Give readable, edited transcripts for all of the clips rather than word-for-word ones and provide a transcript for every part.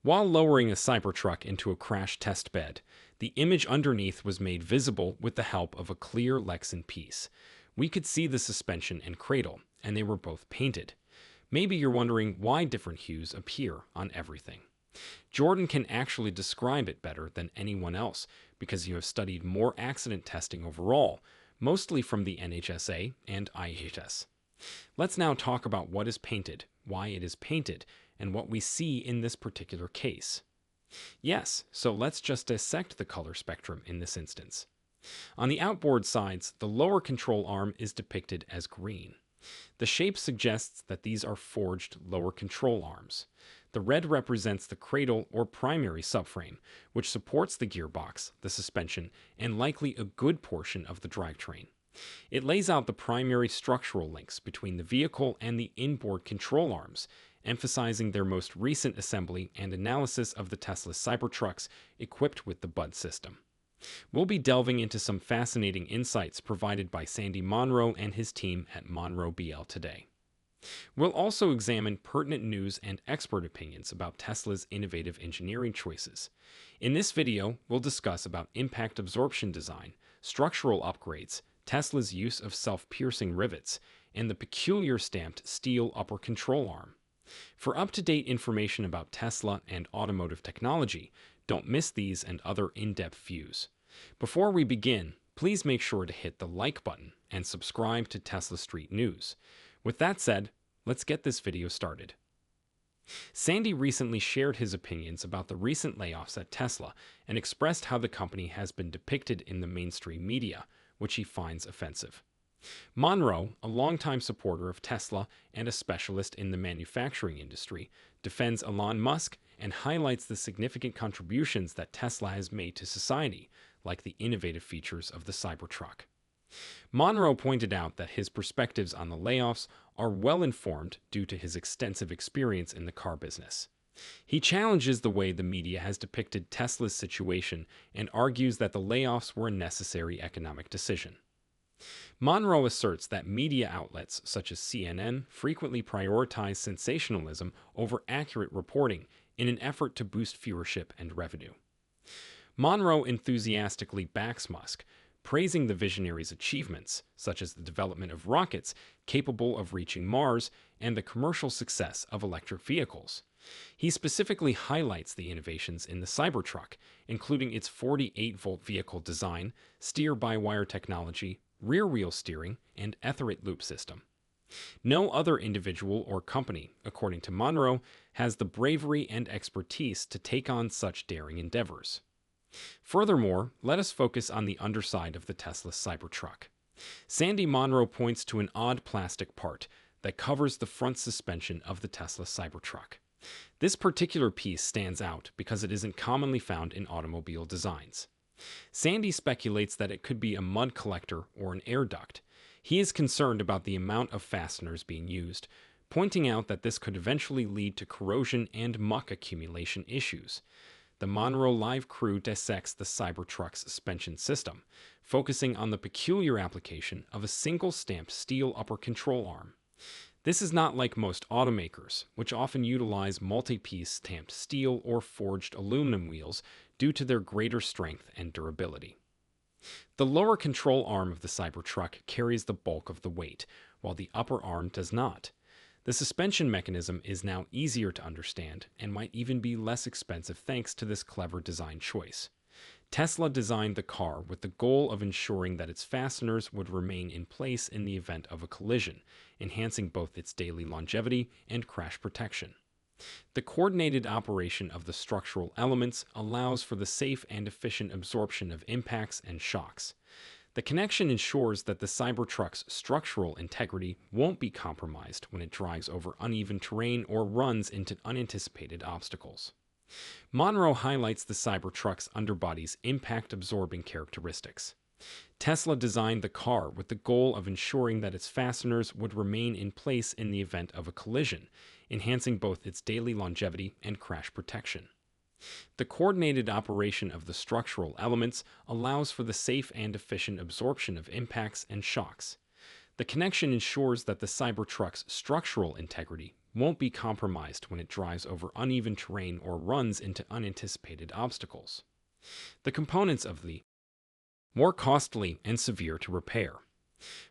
While lowering a Cybertruck into a crash test bed, the image underneath was made visible with the help of a clear Lexan piece. We could see the suspension and cradle, and they were both painted. Maybe you're wondering why different hues appear on everything. Jordan can actually describe it better than anyone else because you have studied more accident testing overall, mostly from the NHSA and IHS. Let's now talk about what is painted, why it is painted, and what we see in this particular case. Yes, so let's just dissect the color spectrum in this instance. On the outboard sides, the lower control arm is depicted as green. The shape suggests that these are forged lower control arms. The red represents the cradle or primary subframe, which supports the gearbox, the suspension, and likely a good portion of the drivetrain. It lays out the primary structural links between the vehicle and the inboard control arms, emphasizing their most recent assembly and analysis of the Tesla Cybertrucks equipped with the BUD system. We'll be delving into some fascinating insights provided by Sandy Munro and his team at Munro BL today. We'll also examine pertinent news and expert opinions about Tesla's innovative engineering choices. In this video, we'll discuss about impact absorption design, structural upgrades, Tesla's use of self-piercing rivets, and the peculiar stamped steel upper control arm. For up-to-date information about Tesla and automotive technology, don't miss these and other in-depth views. Before we begin, please make sure to hit the like button and subscribe to Tesla Street News. With that said, let's get this video started. Sandy recently shared his opinions about the recent layoffs at Tesla and expressed how the company has been depicted in the mainstream media, which he finds offensive. Munro, a longtime supporter of Tesla and a specialist in the manufacturing industry, defends Elon Musk and highlights the significant contributions that Tesla has made to society, like the innovative features of the Cybertruck. Munro pointed out that his perspectives on the layoffs are well informed due to his extensive experience in the car business. He challenges the way the media has depicted Tesla's situation and argues that the layoffs were a necessary economic decision. Munro asserts that media outlets such as CNN frequently prioritize sensationalism over accurate reporting in an effort to boost viewership and revenue. Munro enthusiastically backs Musk, praising the visionary's achievements, such as the development of rockets capable of reaching Mars and the commercial success of electric vehicles. He specifically highlights the innovations in the Cybertruck, including its 48-volt vehicle design, steer-by-wire technology, rear-wheel steering, and Etherate loop system. No other individual or company, according to Munro, has the bravery and expertise to take on such daring endeavors. Furthermore, let us focus on the underside of the Tesla Cybertruck. Sandy Munro points to an odd plastic part that covers the front suspension of the Tesla Cybertruck. This particular piece stands out because it isn't commonly found in automobile designs. Sandy speculates that it could be a mud collector or an air duct. He is concerned about the amount of fasteners being used, pointing out that this could eventually lead to corrosion and muck accumulation issues. The Munro Live crew dissects the Cybertruck's suspension system, focusing on the peculiar application of a single stamped steel upper control arm. This is not like most automakers, which often utilize multi-piece stamped steel or forged aluminum wheels due to their greater strength and durability. The lower control arm of the Cybertruck carries the bulk of the weight, while the upper arm does not. The suspension mechanism is now easier to understand and might even be less expensive thanks to this clever design choice. Tesla designed the car with the goal of ensuring that its fasteners would remain in place in the event of a collision, enhancing both its daily longevity and crash protection. The coordinated operation of the structural elements allows for the safe and efficient absorption of impacts and shocks. The connection ensures that the Cybertruck's structural integrity won't be compromised when it drives over uneven terrain or runs into unanticipated obstacles. Munro highlights the Cybertruck's underbody's impact-absorbing characteristics. Tesla designed the car with the goal of ensuring that its fasteners would remain in place in the event of a collision, enhancing both its daily longevity and crash protection. The coordinated operation of the structural elements allows for the safe and efficient absorption of impacts and shocks. The connection ensures that the Cybertruck's structural integrity won't be compromised when it drives over uneven terrain or runs into unanticipated obstacles. The components of the more costly and severe to repair.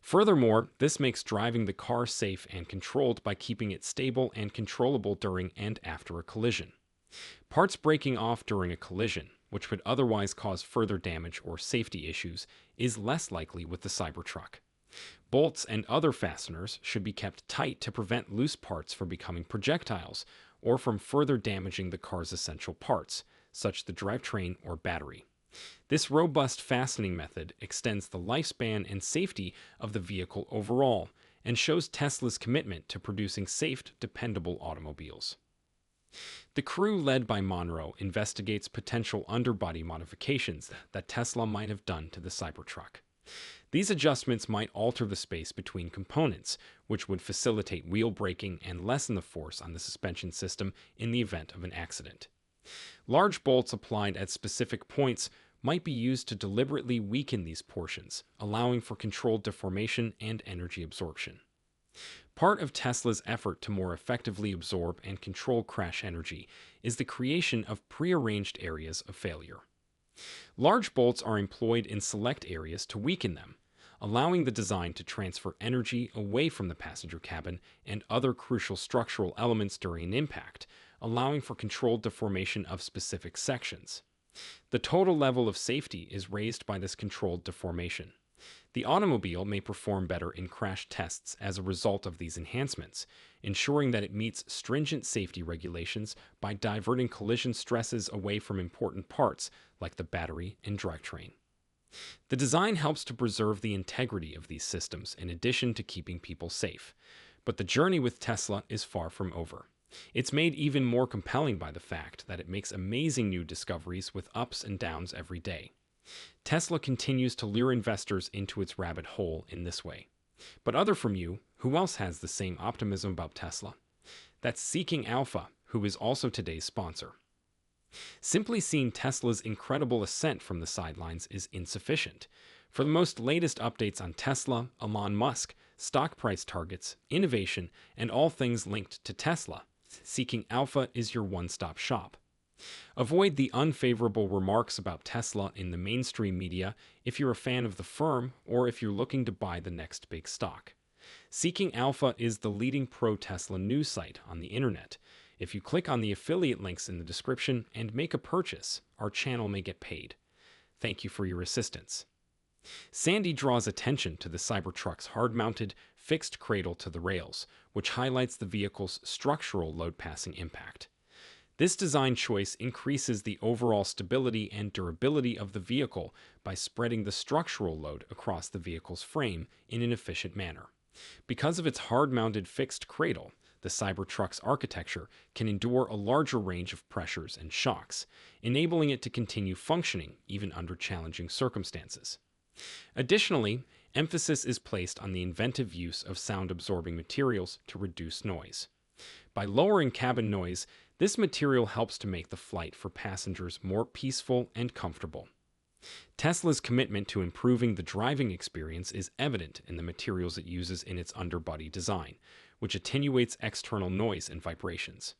Furthermore, this makes driving the car safe and controlled by keeping it stable and controllable during and after a collision. Parts breaking off during a collision, which would otherwise cause further damage or safety issues, is less likely with the Cybertruck. Bolts and other fasteners should be kept tight to prevent loose parts from becoming projectiles or from further damaging the car's essential parts, such as the drivetrain or battery. This robust fastening method extends the lifespan and safety of the vehicle overall and shows Tesla's commitment to producing safe, dependable automobiles. The crew led by Munro investigates potential underbody modifications that Tesla might have done to the Cybertruck. These adjustments might alter the space between components, which would facilitate wheel braking and lessen the force on the suspension system in the event of an accident. Large bolts applied at specific points might be used to deliberately weaken these portions, allowing for controlled deformation and energy absorption. Part of Tesla's effort to more effectively absorb and control crash energy is the creation of prearranged areas of failure. Large bolts are employed in select areas to weaken them, allowing the design to transfer energy away from the passenger cabin and other crucial structural elements during an impact, allowing for controlled deformation of specific sections. The total level of safety is raised by this controlled deformation. The automobile may perform better in crash tests as a result of these enhancements, ensuring that it meets stringent safety regulations by diverting collision stresses away from important parts like the battery and drivetrain. The design helps to preserve the integrity of these systems in addition to keeping people safe. But the journey with Tesla is far from over. It's made even more compelling by the fact that it makes amazing new discoveries with ups and downs every day. Tesla continues to lure investors into its rabbit hole in this way. But other from you, who else has the same optimism about Tesla? That's Seeking Alpha, who is also today's sponsor. Simply seeing Tesla's incredible ascent from the sidelines is insufficient. For the most latest updates on Tesla, Elon Musk, stock price targets, innovation, and all things linked to Tesla, Seeking Alpha is your one-stop shop. Avoid the unfavorable remarks about Tesla in the mainstream media if you're a fan of the firm or if you're looking to buy the next big stock. Seeking Alpha is the leading pro-Tesla news site on the internet. If you click on the affiliate links in the description and make a purchase, our channel may get paid. Thank you for your assistance. Sandy draws attention to the Cybertruck's hard-mounted, fixed cradle to the rails, which highlights the vehicle's structural load-passing impact. This design choice increases the overall stability and durability of the vehicle by spreading the structural load across the vehicle's frame in an efficient manner. Because of its hard-mounted fixed cradle, the Cybertruck's architecture can endure a larger range of pressures and shocks, enabling it to continue functioning even under challenging circumstances. Additionally, emphasis is placed on the inventive use of sound-absorbing materials to reduce noise. By lowering cabin noise, this material helps to make the flight for passengers more peaceful and comfortable. Tesla's commitment to improving the driving experience is evident in the materials it uses in its underbody design, which attenuates external noise and vibrations.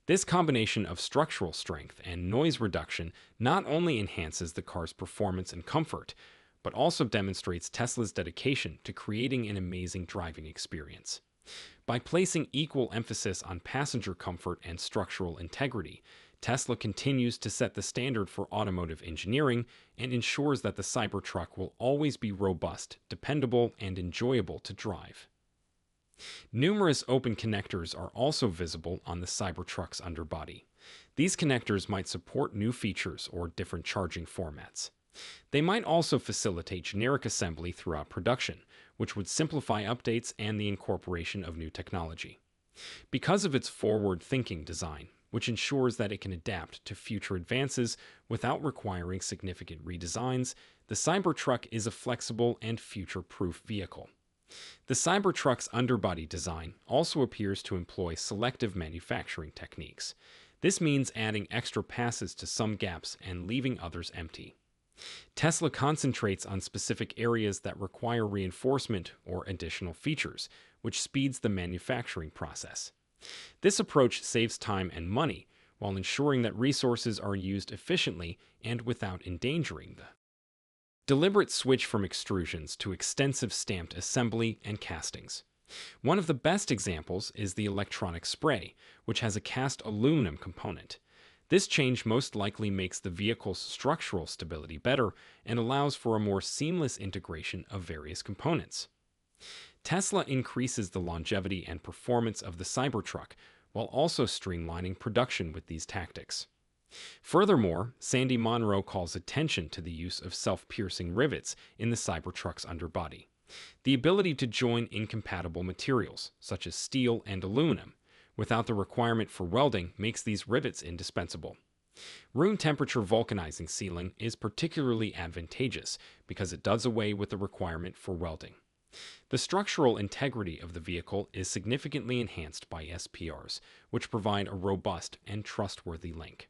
This combination of structural strength and noise reduction not only enhances the car's performance and comfort, but also demonstrates Tesla's dedication to creating an amazing driving experience. By placing equal emphasis on passenger comfort and structural integrity, Tesla continues to set the standard for automotive engineering and ensures that the Cybertruck will always be robust, dependable, and enjoyable to drive. Numerous open connectors are also visible on the Cybertruck's underbody. These connectors might support new features or different charging formats. They might also facilitate generic assembly throughout production, which would simplify updates and the incorporation of new technology. Because of its forward-thinking design, which ensures that it can adapt to future advances without requiring significant redesigns, the Cybertruck is a flexible and future-proof vehicle. The Cybertruck's underbody design also appears to employ selective manufacturing techniques. This means adding extra passes to some gaps and leaving others empty. Tesla concentrates on specific areas that require reinforcement or additional features, which speeds the manufacturing process. This approach saves time and money while ensuring that resources are used efficiently and without endangering the deliberate switch from extrusions to extensive stamped assembly and castings. One of the best examples is the electronic spray, which has a cast aluminum component. This change most likely makes the vehicle's structural stability better and allows for a more seamless integration of various components. Tesla increases the longevity and performance of the Cybertruck while also streamlining production with these tactics. Furthermore, Sandy Munro calls attention to the use of self-piercing rivets in the Cybertruck's underbody. The ability to join incompatible materials, such as steel and aluminum, without the requirement for welding makes these rivets indispensable. Room temperature vulcanizing sealing is particularly advantageous because it does away with the requirement for welding. The structural integrity of the vehicle is significantly enhanced by SPRs, which provide a robust and trustworthy link.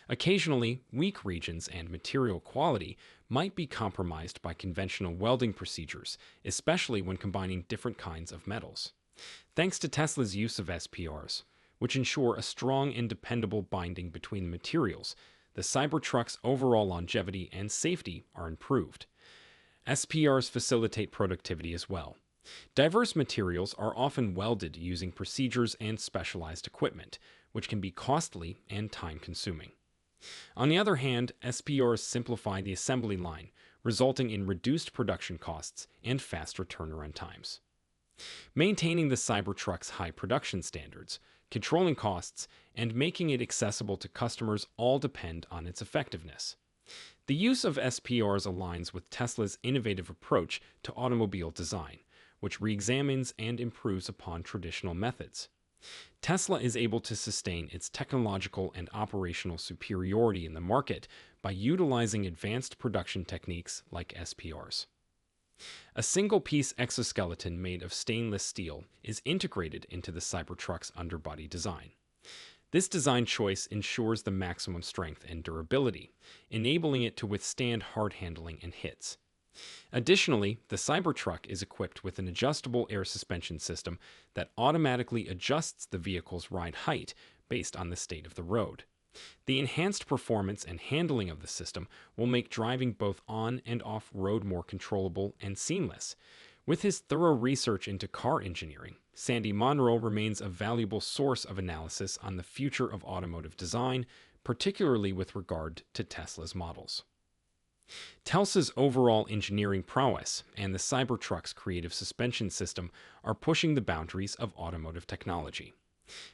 Occasionally, weak regions and material quality might be compromised by conventional welding procedures, especially when combining different kinds of metals. Thanks to Tesla's use of SPRs, which ensure a strong and dependable binding between the materials, the Cybertruck's overall longevity and safety are improved. SPRs facilitate productivity as well. Diverse materials are often welded using procedures and specialized equipment, which can be costly and time-consuming. On the other hand, SPRs simplify the assembly line, resulting in reduced production costs and faster turnaround times. Maintaining the Cybertruck's high production standards, controlling costs, and making it accessible to customers all depend on its effectiveness. The use of SPRs aligns with Tesla's innovative approach to automobile design, which re-examines and improves upon traditional methods. Tesla is able to sustain its technological and operational superiority in the market by utilizing advanced production techniques like SPRs. A single-piece exoskeleton made of stainless steel is integrated into the Cybertruck's underbody design. This design choice ensures the maximum strength and durability, enabling it to withstand hard handling and hits. Additionally, the Cybertruck is equipped with an adjustable air suspension system that automatically adjusts the vehicle's ride height based on the state of the road. The enhanced performance and handling of the system will make driving both on and off-road more controllable and seamless. With his thorough research into car engineering, Sandy Munro remains a valuable source of analysis on the future of automotive design, particularly with regard to Tesla's models. Tesla's overall engineering prowess and the Cybertruck's creative suspension system are pushing the boundaries of automotive technology.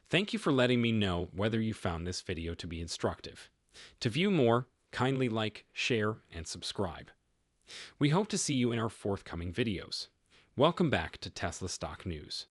Thank you for letting me know whether you found this video to be instructive. To view more, kindly like, share, and subscribe. We hope to see you in our forthcoming videos. Welcome back to Tesla Stock News.